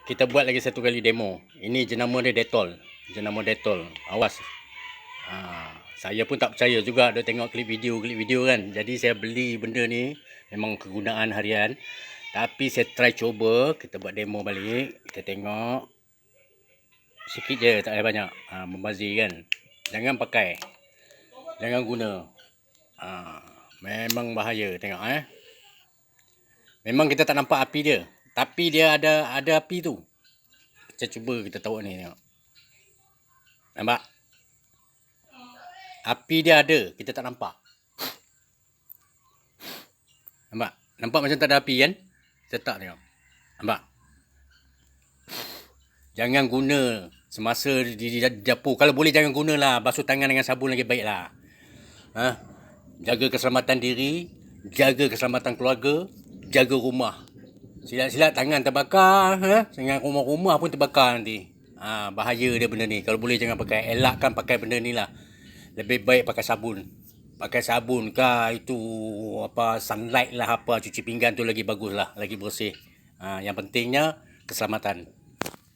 kita buat lagi satu kali demo. Ini jenama dia Dettol. Jenama Dettol. Awas. Saya pun tak percaya juga duk tengok klip video kan. Jadi saya beli benda ni memang kegunaan harian. Tapi saya try cuba, kita buat demo balik, kita tengok. Sikit je, tak payah banyak. Membazir kan. Jangan pakai. Jangan guna. Memang bahaya, tengok Memang kita tak nampak api dia. Tapi dia ada api tu. Kita cuba kita tahu ni, tengok. Nampak? Api dia ada, kita tak nampak. Nampak? Nampak macam tak ada api kan? Kita tak tengok. Nampak? Jangan guna semasa di dapur. Kalau boleh jangan gunalah. Basuh tangan dengan sabun lagi baiklah. Jaga keselamatan diri, jaga keselamatan keluarga, jaga rumah. Silat-silat tangan terbakar, dengan rumah-rumah pun terbakar nanti. Bahaya dia benda ni. Kalau boleh jangan pakai. Elakkan pakai benda ni lah. Lebih baik pakai sabun. Pakai sabun kah, itu sunlight lah apa, cuci pinggan tu lagi bagus lah, lagi bersih. Yang pentingnya keselamatan.